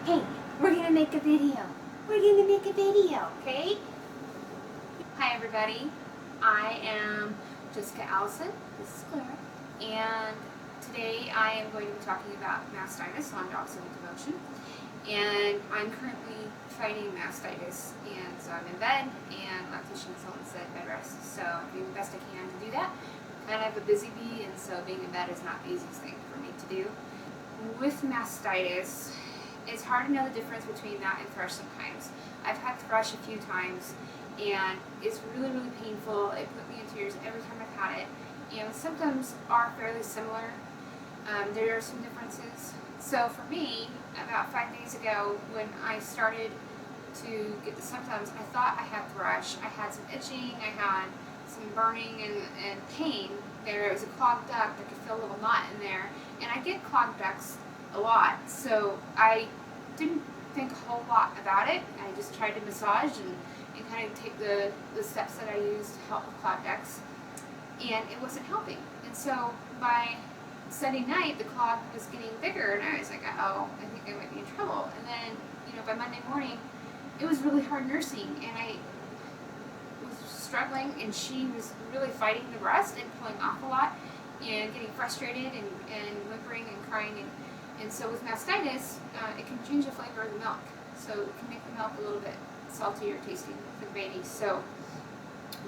Hey, we're gonna make a video. We're gonna make a video, okay? Hi everybody, I am Jessica Allison, this is Claire, and today I am going to be talking about mastitis on dogs in demotion. And I'm currently fighting mastitis, and so I'm in bed, and lactation consultant said bed rest, so I'm doing the best I can to do that. Kind of a busy bee, and so being in bed is not the easiest thing for me to do. With mastitis, it's hard to know the difference between that and thrush sometimes. I've had thrush a few times, and it's really, really painful. It put me in tears every time I've had it. And the symptoms are fairly similar. There are some differences. So for me, about 5 days ago, when I started to get the symptoms, I thought I had thrush. I had some itching, I had some burning and pain. There was a clogged duct. I could feel a little knot in there. And I get clogged ducts a lot, so I didn't think a whole lot about it. I just tried to massage and kind of take the steps that I used to help with clogged ducts, and it wasn't helping. And so by Sunday night, the clog was getting bigger, and I was like, oh, I think I might be in trouble. And then, by Monday morning, it was really hard nursing, and I was struggling, and she was really fighting the breast and pulling off a lot and getting frustrated and whimpering and crying. And so with mastitis, it can change the flavor of the milk. So it can make the milk a little bit salty or tasty for the baby. So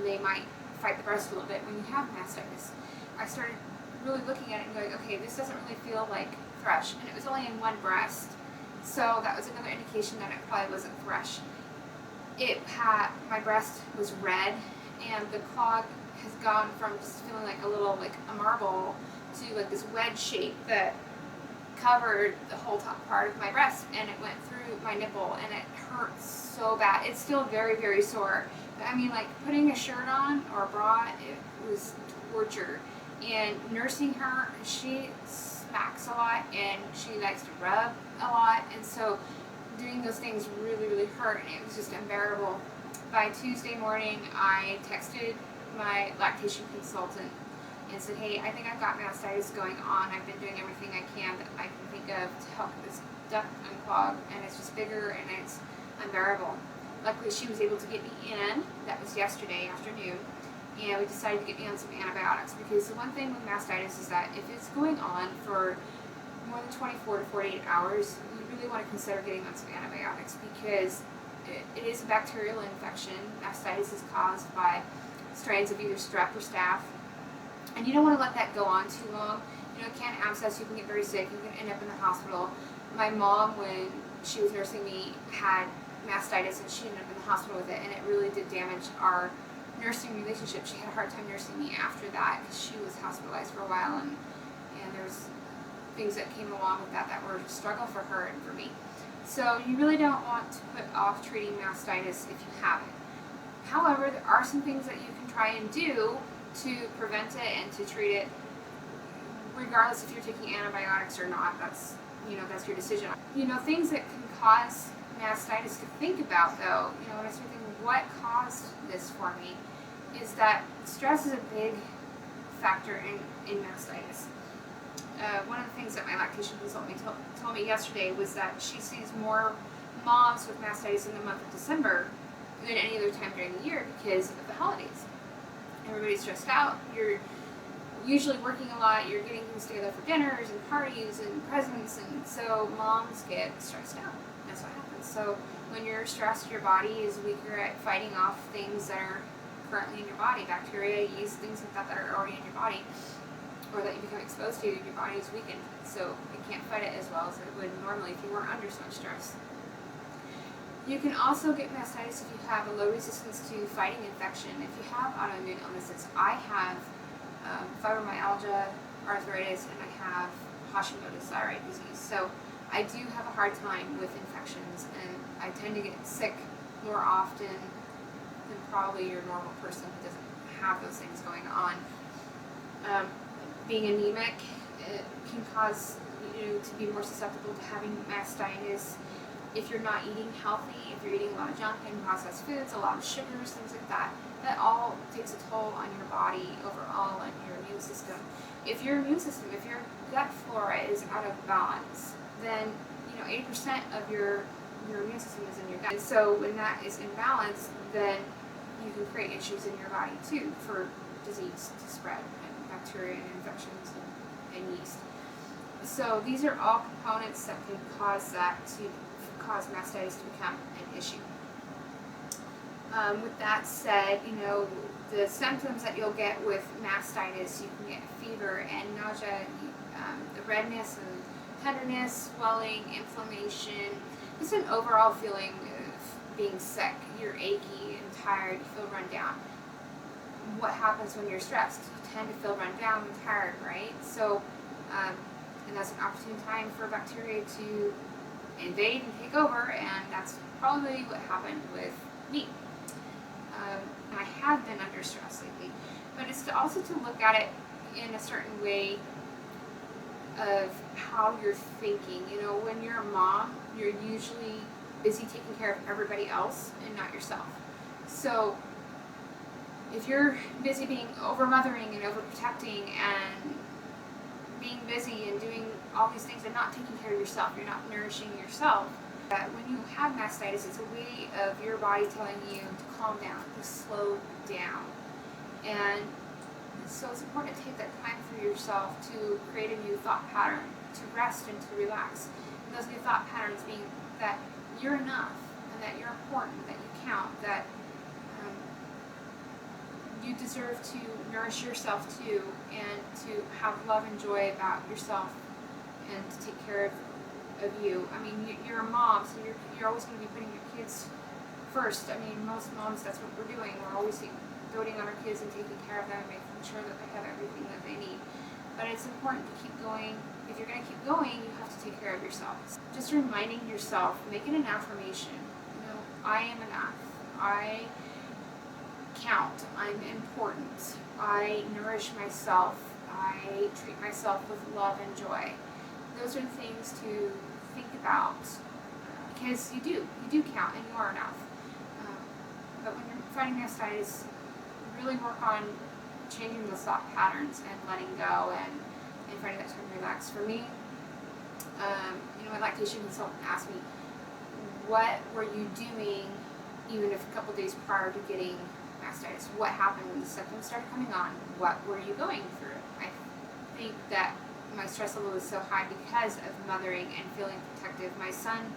they might fight the breast a little bit when you have mastitis. I started really looking at it and going, okay, this doesn't really feel like thrush. And it was only in one breast. So that was another indication that it probably wasn't thrush. My breast was red, and the clog has gone from just feeling like a marble to like this wedge shape that covered the whole top part of my breast, and it went through my nipple, and it hurts so bad. It's still very, very sore. I mean, like putting a shirt on or a bra, it was torture. And nursing her, she smacks a lot, and she likes to rub a lot, and so doing those things really, really hurt, and it was just unbearable. By Tuesday morning, I texted my lactation consultant and said, hey, I think I've got mastitis going on. I've been doing everything I can that I can think of to help this duct unclog, and it's just bigger and it's unbearable. Luckily, she was able to get me in. That was yesterday afternoon, and we decided to get me on some antibiotics, because the one thing with mastitis is that if it's going on for more than 24 to 48 hours, you really want to consider getting on some antibiotics, because it is a bacterial infection. Mastitis is caused by strains of either strep or staph. And you don't want to let that go on too long. It can abscess, you can get very sick, you can end up in the hospital. My mom, when she was nursing me, had mastitis, and she ended up in the hospital with it, and it really did damage our nursing relationship. She had a hard time nursing me after that, because she was hospitalized for a while, and there was things that came along with that were a struggle for her and for me. So you really don't want to put off treating mastitis if you have it. However, there are some things that you can try and do to prevent it and to treat it, regardless if you're taking antibiotics or not. That's your decision. Things that can cause mastitis to think about, though, when I start thinking what caused this for me, is that stress is a big factor in mastitis. One of the things that my lactation consultant told me yesterday was that she sees more moms with mastitis in the month of December than any other time during the year because of the holidays. Everybody's stressed out. You're usually working a lot. You're getting things together for dinners and parties and presents, and so moms get stressed out. That's what happens. So when you're stressed, your body is weaker at fighting off things that are currently in your body, bacteria, yeast, things like that are already in your body, or that you become exposed to. Your body is weakened, so it can't fight it as well as it would normally if you weren't under so much stress. You can also get mastitis if you have a low resistance to fighting infection. If you have autoimmune illnesses, I have fibromyalgia, arthritis, and I have Hashimoto's thyroid disease. So I do have a hard time with infections, and I tend to get sick more often than probably your normal person who doesn't have those things going on. Being anemic, it can cause you to be more susceptible to having mastitis. If you're not eating healthy, if you're eating a lot of junk and processed foods, a lot of sugars, things like that, that all takes a toll on your body overall and your immune system. If your immune system, if your gut flora is out of balance, then 80% of your immune system is in your gut. And so when that is imbalanced, then you can create issues in your body too for disease to spread and bacteria and infections and yeast. So these are all components that can cause mastitis to become an issue. With that said, the symptoms that you'll get with mastitis, you can get fever and nausea, the redness and tenderness, swelling, inflammation, just an overall feeling of being sick. You're achy and tired, you feel run down. What happens when you're stressed? You tend to feel run down and tired, right? So, and that's an opportune time for bacteria to invade and take over, and that's probably what happened with me. I have been under stress lately, but it's also to look at it in a certain way of how you're thinking. When you're a mom, you're usually busy taking care of everybody else and not yourself. So if you're busy being over-mothering and overprotecting and being busy and doing all these things and not taking care of yourself, you're not nourishing yourself. When you have mastitis, it's a way of your body telling you to calm down, to slow down. And so it's important to take that time for yourself to create a new thought pattern, to rest and to relax. And those new thought patterns being that you're enough, and that you're important, that you count, that you deserve to nourish yourself too, and to have love and joy about yourself, and to take care of you. I mean, you're a mom, so you're always going to be putting your kids first. I mean, most moms, that's what we're doing. We're always doting on our kids and taking care of them, making sure that they have everything that they need. But it's important to keep going. If you're going to keep going, you have to take care of yourself. Just reminding yourself, make it an affirmation. I am enough. I count. I'm important. I nourish myself. I treat myself with love and joy. Those are the things to think about, because you do count and you are enough. But when you're fighting mastitis, really work on changing those thought patterns and letting go and finding that time to relax. For me, my lactation consultant asked me, what were you doing even if a couple days prior to getting mastitis? What happened when the symptoms started coming on? What were you going through? I think that my stress level was so high because of mothering and feeling protective. My son,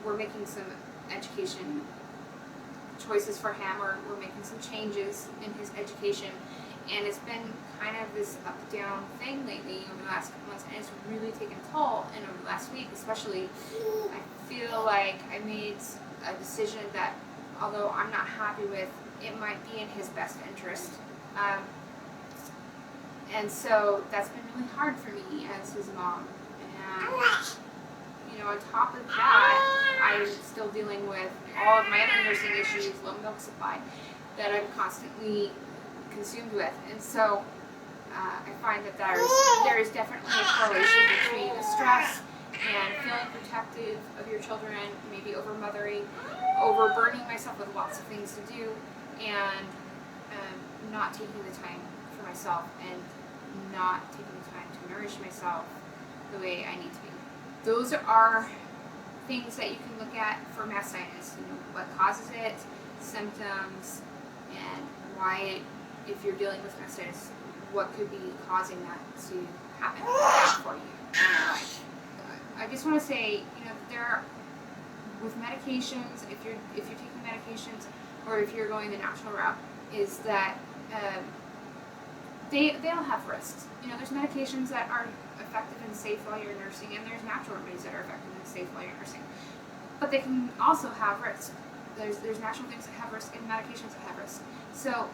we're making some education choices for him, or we're making some changes in his education, and it's been kind of this up-down thing lately over the last couple months, and it's really taken a toll. And over the last week especially, I feel like I made a decision that, although I'm not happy with, it might be in his best interest. And so that's been really hard for me as his mom. And, on top of that, I'm still dealing with all of my other nursing issues, low milk supply, that I'm constantly consumed with. And so I find that there is definitely a correlation between the stress and feeling protective of your children, maybe over-mothering, overburdening myself with lots of things to do, and not taking the time for myself and not taking the time to nourish myself the way I need to be. Those are things that you can look at for mastitis. What causes it, symptoms, and why, if you're dealing with mastitis, what could be causing that to happen for you in your life. I just want to say, with medications, if you're taking medications, or if you're going the natural route, is that they'll have risks. There's medications that are effective and safe while you're nursing, and there's natural remedies that are effective and safe while you're nursing. But they can also have risk. There's natural things that have risk and medications that have risk. So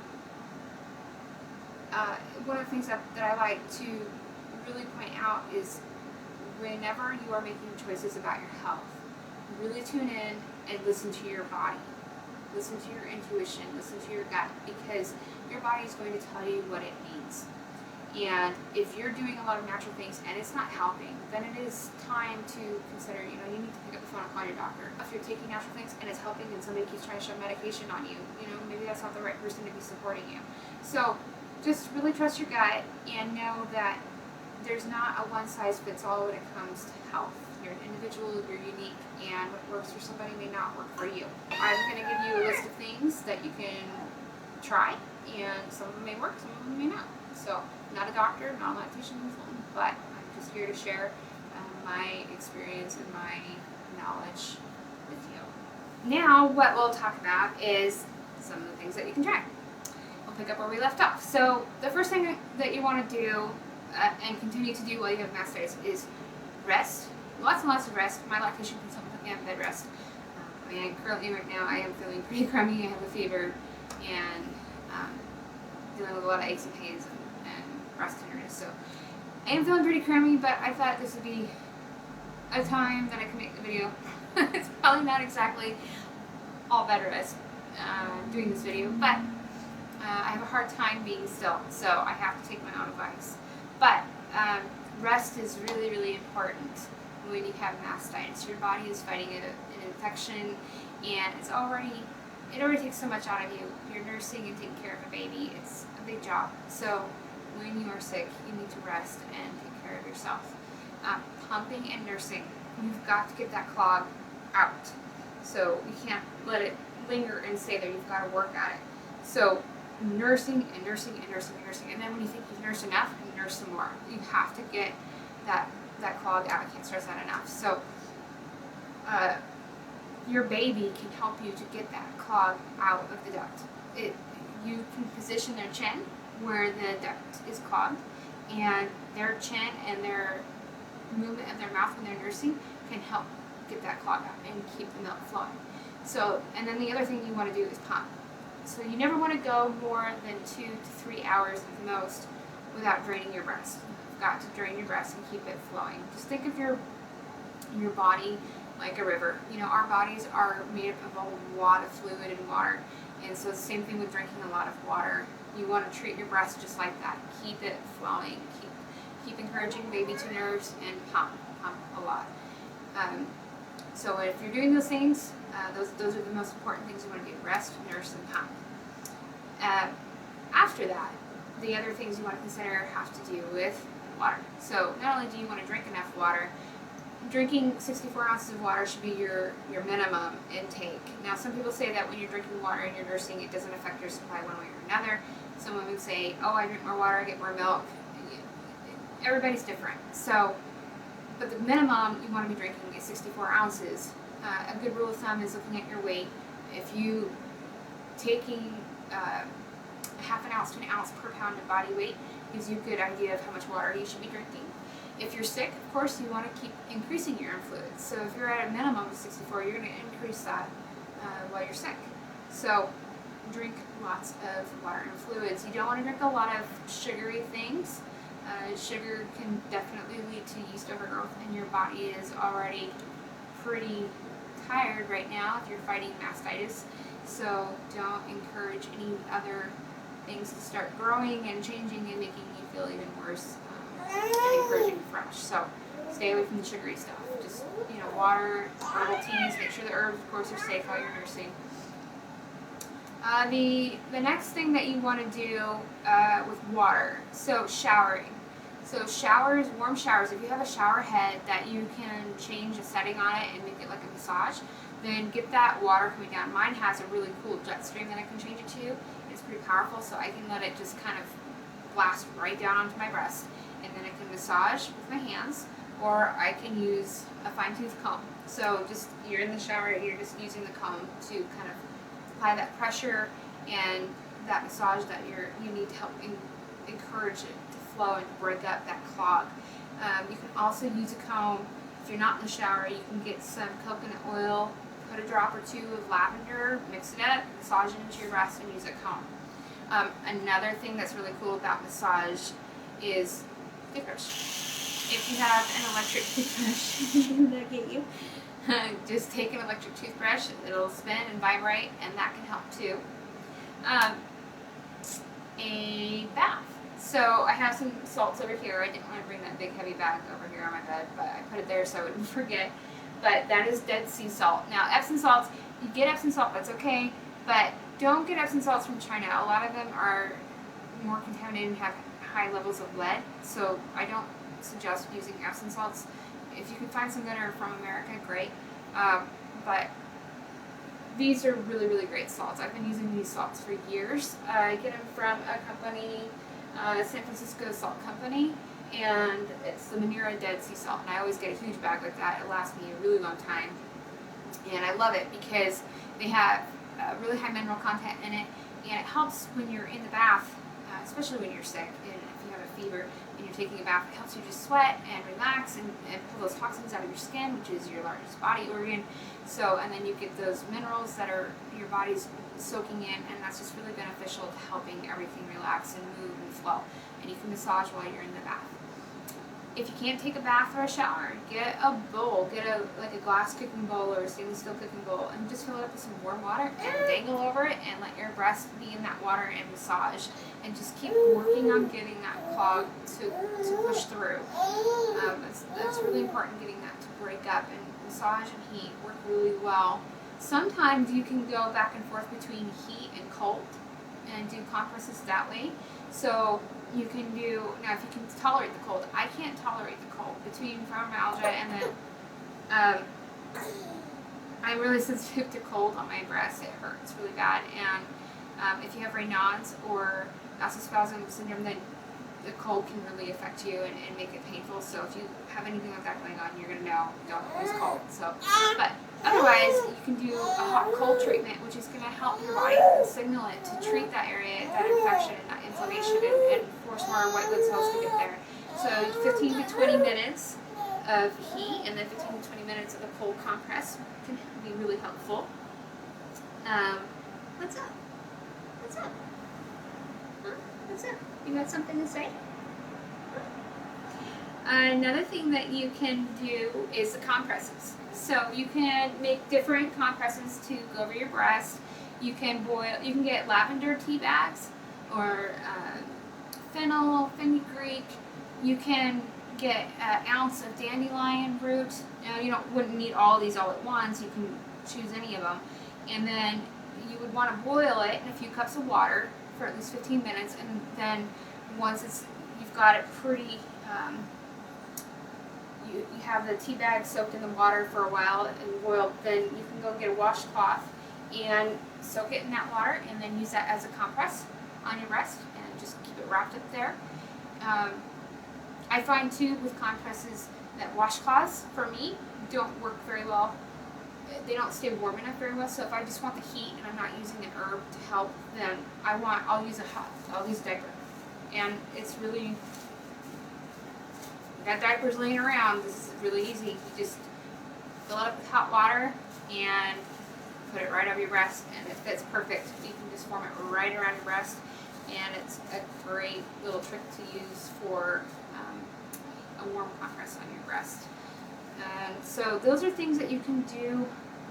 one of the things that I like to really point out is, whenever you are making choices about your health, really tune in and listen to your body. Listen to your intuition, listen to your gut, because your body is going to tell you what it needs. And if you're doing a lot of natural things and it's not helping, then it is time to consider, you need to pick up the phone and call your doctor. If you're taking natural things and it's helping and somebody keeps trying to shove medication on you, maybe that's not the right person to be supporting you. So just really trust your gut and know that there's not a one-size-fits-all when it comes to health. You're an individual, you're unique, and what works for somebody may not work for you. I'm going to give you a list of things that you can try, and some of them may work, some of them may not. So, I'm not a doctor, not a lactation consultant, but I'm just here to share my experience and my knowledge with you. Now, what we'll talk about is some of the things that you can try. We'll pick up where we left off. So, the first thing that you want to do and continue to do while you have mastitis is rest. Lots and lots of rest. My lactation consultant put me on bed rest. I mean, currently right now I am feeling pretty crummy. I have a fever and dealing with a lot of aches and pains and breast tenderness. So I am feeling pretty crummy, but I thought this would be a time that I can make the video. It's probably not exactly all bed rest doing this video, but I have a hard time being still, so I have to take my own advice. But rest is really, really important when you have mastitis. Your body is fighting an infection, and it already takes so much out of you. You're nursing and taking care of a baby. It's a big job. So when you are sick, you need to rest and take care of yourself. Pumping and nursing, you've got to get that clog out. So you can't let it linger and stay there. You've got to work at it. So nursing and nursing and nursing and nursing, and then when you think you've nursed enough, you nurse some more. You have to get that clog out. I can't stress that enough. So your baby can help you to get that clog out of the duct. You can position their chin where the duct is clogged, and their chin and their movement of their mouth when they're nursing can help get that clog out and keep the milk flowing. So, and then the other thing you want to do is pump. So you never want to go more than 2 to 3 hours at the most without draining your breast. You've got to drain your breast and keep it flowing. Just think of your body like a river. You know, our bodies are made up of a lot of fluid and water, and so it's the same thing with drinking a lot of water. You want to treat your breast just like that. Keep it flowing. Keep encouraging baby to nurse and pump a lot. So if you're doing those things, those are the most important things you want to do: rest, nurse, and pump. After that, the other things you want to consider have to do with water. So not only do you want to drink enough water, drinking 64 ounces of water should be your minimum intake. Now, some people say that when you're drinking water and you're nursing, it doesn't affect your supply one way or another. Some women say, oh, I drink more water, I get more milk. Everybody's different. So, but the minimum you want to be drinking is 64 ounces. A good rule of thumb is looking at your weight. If you taking half an ounce to an ounce per pound of body weight gives you a good idea of how much water you should be drinking. If you're sick, of course, you want to keep increasing your fluids. So if you're at a minimum of 64, you're going to increase that while you're sick. So drink lots of water and fluids. You don't want to drink a lot of sugary things. Sugar can definitely lead to yeast overgrowth, and your body is already pretty tired right now if you're fighting mastitis. So don't encourage any other things to start growing and changing and making you feel even worse and encouraging fresh. So stay away from the sugary stuff. Just, water, herbal teas. Make sure the herbs, of course, are safe while you're nursing. The next thing that you want to do with water, so showering. So showers, warm showers, if you have a shower head that you can change a setting on it and make it like a massage, then get that water coming down. Mine has a really cool jet stream that I can change it to. It's pretty powerful, so I can let it just kind of blast right down onto my breast, and then I can massage with my hands, or I can use a fine-tooth comb. So just, you're in the shower, you're just using the comb to kind of apply that pressure and that massage that you need to help encourage it to flow and to break up that clog. You can also use a comb. If you're not in the shower, you can get some coconut oil, put a drop or two of lavender, mix it up, massage it into your breast, and use a comb. Another thing that's really cool about massage is toothbrush. If you have an electric toothbrush, that'll get you. Just take an electric toothbrush, it'll spin and vibrate, and that can help too. A bath. So I have some salts over here. I didn't want to bring that big heavy bag over here on my bed, but I put it there so I wouldn't forget. But that is Dead Sea salt. Now Epsom salts, you get Epsom salt, that's okay, but don't get Epsom salts from China. A lot of them are more contaminated and have high levels of lead, so I don't suggest using Epsom salts if you can find some that are from America, great. But these are really, really great salts. I've been using these salts for years. I get them from a company, San Francisco Salt Company, and it's the Manera Dead Sea Salt. And I always get a huge bag like that. It lasts me a really long time. And I love it because they have really high mineral content in it, and it helps when you're in the bath, especially when you're sick and if you have a fever and you're taking a bath. It helps you just sweat and relax and pull those toxins out of your skin, which is your largest body organ. So, and then you get those minerals that are your body's soaking in, and that's just really beneficial to helping everything relax and move and flow. And you can massage while you're in the bath. If you can't take a bath or a shower, get a bowl, get like a glass cooking bowl or a stainless steel cooking bowl, and just fill it up with some warm water and dangle over it and let your breast be in that water and massage, and just keep working on getting that clog to push through. That's really important, getting that to break up, and massage and heat work really well. Sometimes you can go back and forth between heat and cold and do compresses that way. So you can do, now if you can tolerate the cold, I can't tolerate the cold. Between fibromyalgia and then I'm really sensitive to cold on my breast. It hurts really bad. And if you have Raynaud's or vasospasm syndrome, then the cold can really affect you and make it painful. So if you have anything like that going on, you're going to know, don't use cold. So, but otherwise, you can do a hot cold treatment, which is going to help your body signal it to treat that area, that infection, that inflammation, and force more white blood cells to get there. So 15 to 20 minutes of heat and then 15 to 20 minutes of a cold compress can be really helpful. What's up? What's up? Huh? What's up? You got something to say? Another thing that you can do is the compresses. So you can make different compresses to go over your breast. You can boil, you can get lavender tea bags or fennel, fenugreek. You can get an ounce of dandelion root. Now you wouldn't need all these all at once. You can choose any of them. And then you would want to boil it in a few cups of water for at least 15 minutes. And then once you've got it pretty, you have the tea bag soaked in the water for a while and boiled, then you can go get a washcloth and soak it in that water and then use that as a compress on your breast and just keep it wrapped up there. I find too with compresses that washcloths for me don't work very well. They don't stay warm enough very well. So if I just want the heat and I'm not using an herb to help, then I'll use a diaper. And it's really, you got diapers laying around, this is really easy. You just fill it up with hot water and put it right over your breast, and it fits perfect. You can just form it right around your breast, and it's a great little trick to use for a warm compress on your breast. So those are things that you can do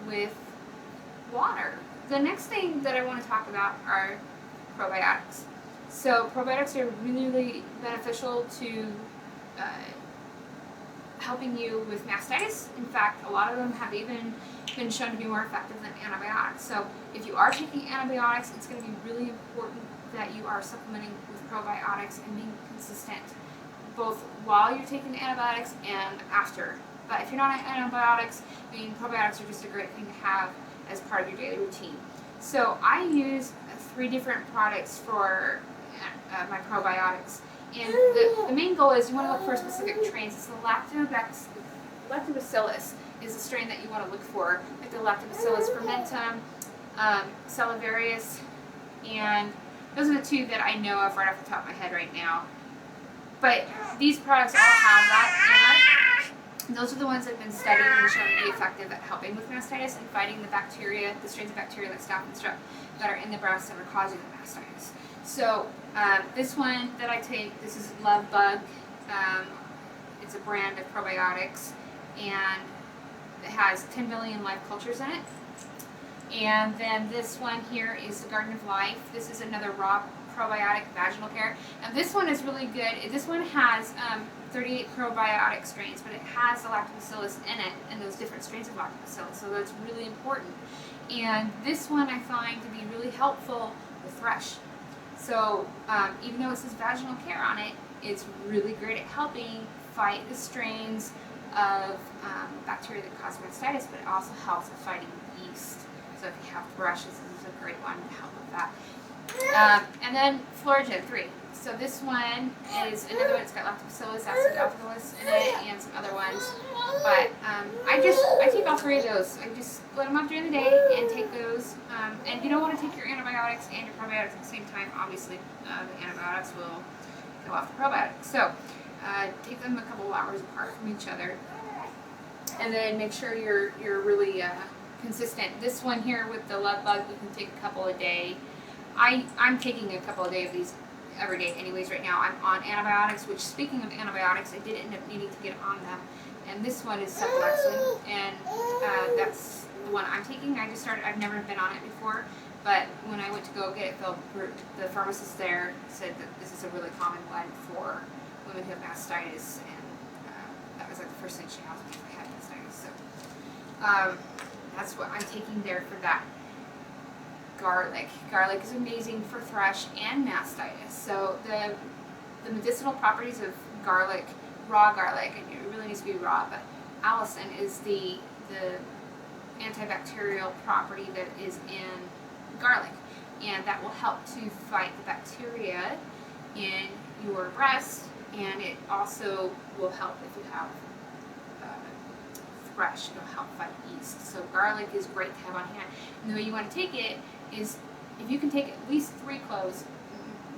with water. The next thing that I want to talk about are probiotics. So probiotics are really, really beneficial to helping you with mastitis. In fact, a lot of them have even been shown to be more effective than antibiotics. So if you are taking antibiotics, it's going to be really important that you are supplementing with probiotics and being consistent, both while you're taking the antibiotics and after. But if you're not on antibiotics, I mean, probiotics are just a great thing to have as part of your daily routine. So I use 3 different products for my probiotics. And the main goal is you want to look for specific strains. It's the lactobacillus is the strain that you want to look for, like the lactobacillus fermentum, salivarius, and those are the 2 that I know of right off the top of my head right now. But these products all have that, and those are the ones that have been studied and shown to be effective at helping with mastitis and fighting the bacteria, the strains of bacteria like staph and strep that are in the breast and are causing the mastitis. So this one that I take, this is Love Bug. It's a brand of probiotics, and it has 10 billion live cultures in it. And then this one here is the Garden of Life. This is another raw probiotic vaginal care. And this one is really good. This one has 38 probiotic strains, but it has the lactobacillus in it and those different strains of lactobacillus, so that's really important. And this one I find to be really helpful with thrush. So even though it says vaginal care on it, it's really great at helping fight the strains of bacteria that cause mastitis, but it also helps with fighting yeast. So if you have brushes, this is a great one to help with that. And then Floragen 3. So this one is another one. It's got lactobacillus acidophilus in it and some other ones. But I take all 3 of those. I just split them up during the day and take those. And you don't want to take your antibiotics and your probiotics at the same time. Obviously, the antibiotics will go off the probiotics. So take them a couple hours apart from each other. And then make sure you're really consistent. This one here with the love bug, you can take a couple a day. I'm taking a couple a day of these every day anyways. Right now I'm on antibiotics, which, speaking of antibiotics, I did end up needing to get on them. And this one is cephalexin, and that's the one I'm taking. I've never been on it before, but when I went to go get it filled, the pharmacist there said that this is a really common one for women who have mastitis, and that was like the first thing she asked me if I had mastitis. So that's what I'm taking there for that. Garlic is amazing for thrush and mastitis. So the medicinal properties of garlic, raw garlic, and it really needs to be raw, but Allison is the antibacterial property that is in garlic, and that will help to fight the bacteria in your breast, and it also will help if you have thrush. It'll help fight yeast. So garlic is great to have on hand. And the way you want to take it is, if you can take at least 3 cloves,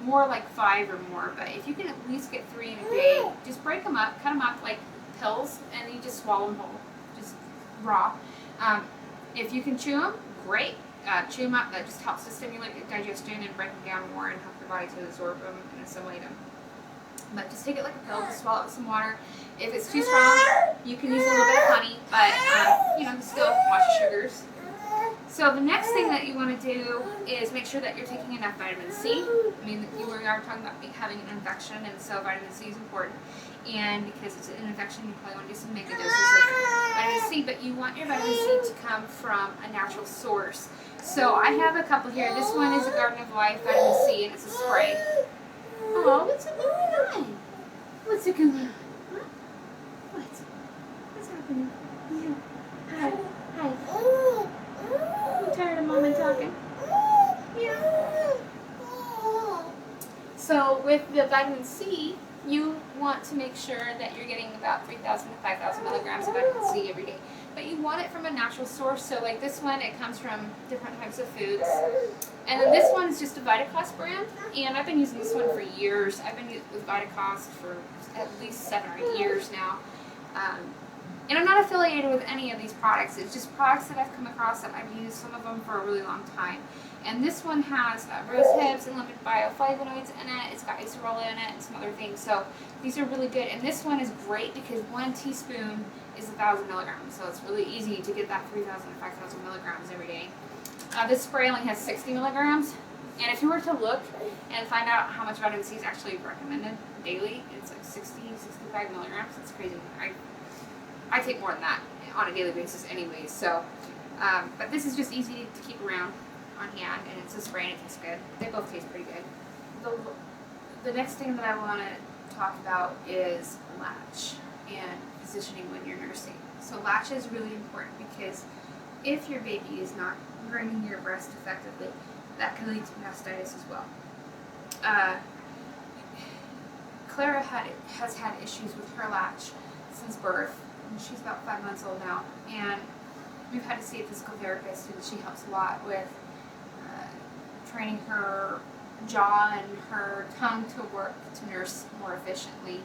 more like 5 or more, but if you can at least get 3 in a day, just break them up, cut them up like pills, and you just swallow them whole, just raw. If you can chew them, great. Chew them up. That just helps to stimulate your digestion and break them down more and help your body to absorb them and assimilate them. But just take it like a pill, just swallow it with some water. If it's too strong, you can use a little bit of honey, but still watch your sugars. So the next thing that you want to do is make sure that you're taking enough vitamin C. I mean, we are talking about having an infection, and so vitamin C is important. And because it's an infection, you probably want to do some mega doses of vitamin C, but you want your vitamin C to come from a natural source. So I have a couple here. This one is a Garden of Life vitamin C, and it's a spray. Oh, what's going on? What's going on? Huh? What's happening? Yeah. Hi. I'm tired of Mom and talking. Yeah. So with the vitamin C, you want to make sure that you're getting about 3,000 to 5,000 milligrams of vitamin C every day. But you want it from a natural source. So like this one, it comes from different types of foods. And then this one is just a Vitacost brand. And I've been using this one for years. I've been with Vitacost for at least 7 or 8 years now. And I'm not affiliated with any of these products. It's just products that I've come across that I've used, some of them for a really long time. And this one has rose hips and lipid bioflavonoids in it. It's got acerola in it and some other things. So these are really good. And this one is great because 1 teaspoon is 1,000 milligrams. So it's really easy to get that 3,000 to 5,000 milligrams every day. This spray only has 60 milligrams. And if you were to look and find out how much vitamin C is actually recommended daily, it's like 60, 65 milligrams. That's crazy. I take more than that on a daily basis anyways. So, but this is just easy to keep around on hand, and it's a spray and it tastes good. They both taste pretty good. The next thing that I want to talk about is latch and positioning when you're nursing. So latch is really important because if your baby is not grinding your breast effectively, that can lead to mastitis as well. Clara has had issues with her latch since birth. And she's about 5 months old now, and we've had to see a physical therapist, and she helps a lot with training her jaw and her tongue to work to nurse more efficiently.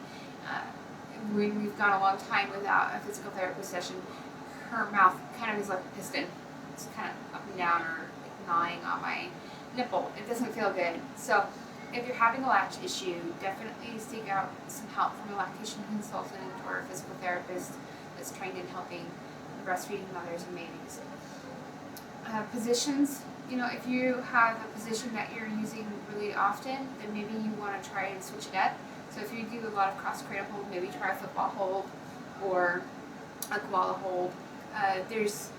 We've gone a long time without a physical therapist session. Her mouth kind of is like a piston. It's kind of up and down or like gnawing on my nipple. It doesn't feel good. So if you're having a latch issue, definitely seek out some help from a lactation consultant or a physical therapist that's trained in helping breastfeeding mothers and babies. Positions, if you have a position that you're using really often, then maybe you want to try and switch it up. So if you do a lot of cross cradle hold, maybe try a football hold or a koala hold. There's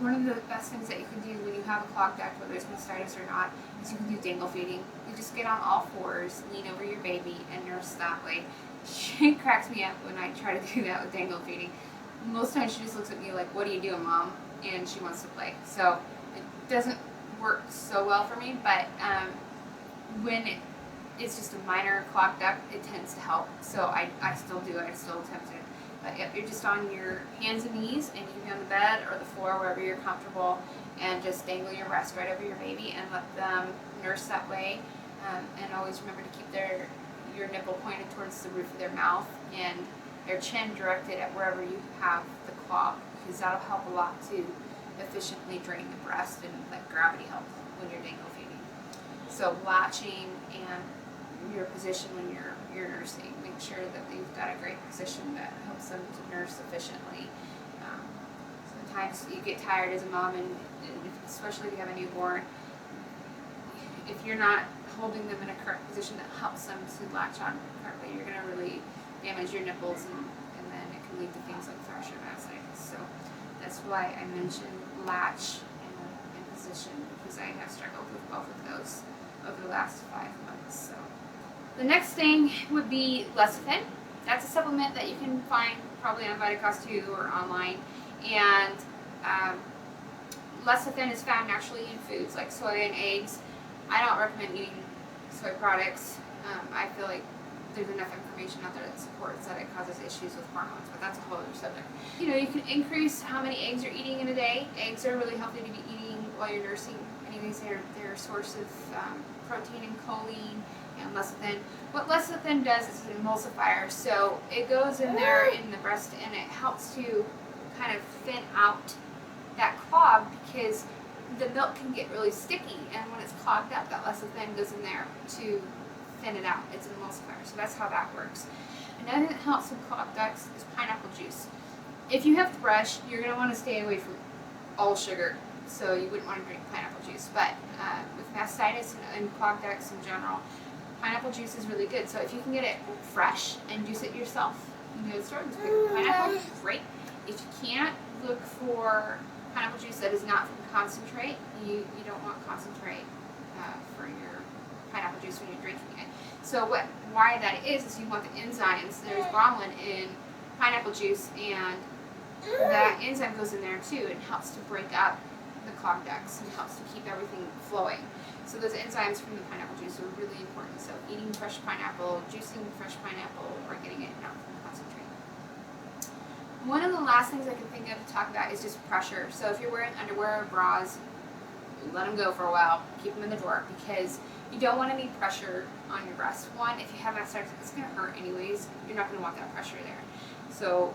one of the best things that you can do when you have a clogged duct, whether it's mastitis or not, is you can do dangle feeding. You just get on all fours, lean over your baby, and nurse that way. She cracks me up when I try to do that with dangle feeding. Most times she just looks at me like, "What are you doing, Mom?" And she wants to play. So it doesn't work so well for me, but when it's just a minor clogged duct, it tends to help. So I still do it. I still attempt it. But yep, you're just on your hands and knees, and you can be on the bed or the floor, wherever you're comfortable, and just dangle your breast right over your baby and let them nurse that way. And always remember to keep your nipple pointed towards the roof of their mouth and their chin directed at wherever you have the clog, because that'll help a lot to efficiently drain the breast and let gravity help when you're dangle feeding. So latching and your position when you're nursing, make sure that they've got a great position that helps them to nurse efficiently. Sometimes you get tired as a mom, and especially if you have a newborn, if you're not holding them in a correct position that helps them to latch on correctly, you're going to really damage your nipples, and then it can lead to things like fracture mastitis. So that's why I mentioned latch and position, because I have struggled with both of those over the last 5 months. So the next thing would be lecithin. That's a supplement that you can find probably on Vitacost 2 or online, and lecithin is found naturally in foods like soy and eggs. I don't recommend eating soy products. I feel like there's enough information out there that supports that it causes issues with hormones, but that's a whole other subject. You know, you can increase how many eggs you're eating in a day. Eggs are really healthy to be eating while you're nursing. Anyways, they're a source of protein and choline and lecithin. What lecithin does is an emulsifier, so it goes in there in the breast and it helps to kind of thin out that clog, because the milk can get really sticky, and when it's clogged up, that lecithin goes in there to thin it out. It's an emulsifier, so that's how that works. Another thing that helps with clogged ducts is pineapple juice. If you have thrush, you're going to want to stay away from all sugar, so you wouldn't want to drink pineapple juice. But with mastitis and clogged ducts in general, pineapple juice is really good. So if you can get it fresh and juice it yourself, you can go to the store and just pick up pineapple, great. If you can't, look for pineapple juice that is not from concentrate. You don't want concentrate for your pineapple juice when you're drinking it. So why that is you want the enzymes. There's bromelain in pineapple juice, and that enzyme goes in there too and helps to break up the clogged ducts and helps to keep everything flowing. So those enzymes from the pineapple juice are really important. So eating fresh pineapple, juicing fresh pineapple, or getting it not from concentrate. One of the last things I can think of to talk about is just pressure. So if you're wearing underwear or bras, let them go for a while. Keep them in the drawer, because you don't want any pressure on your breast. One, if you have mastitis, it's going to hurt anyways. You're not going to want that pressure there. So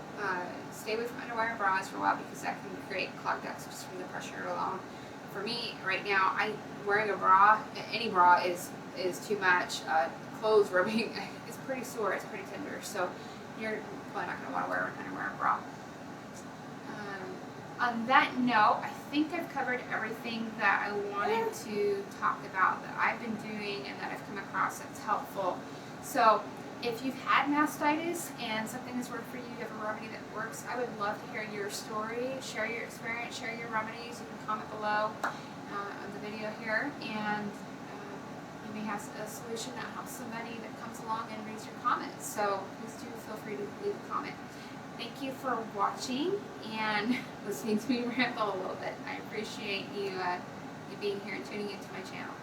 stay away from underwear and bras for a while, because that can create clogged ducts just from the pressure alone. For me, right now, wearing a bra, any bra is too much. Clothes rubbing, it's pretty sore, it's pretty tender. So you're probably not going to want to wear an underwear and bra. On that note, I think I've covered everything that I wanted to talk about that I've been doing and that I've come across that's helpful. So if you've had mastitis and something has worked for you, you have a remedy that works, I would love to hear your story, share your experience, share your remedies. You can comment below on the video here, and you may have a solution that helps somebody that comes along and reads your comments. So please do feel free to leave a comment. Thank you for watching and listening to me ramble a little bit. I appreciate you being here and tuning into my channel.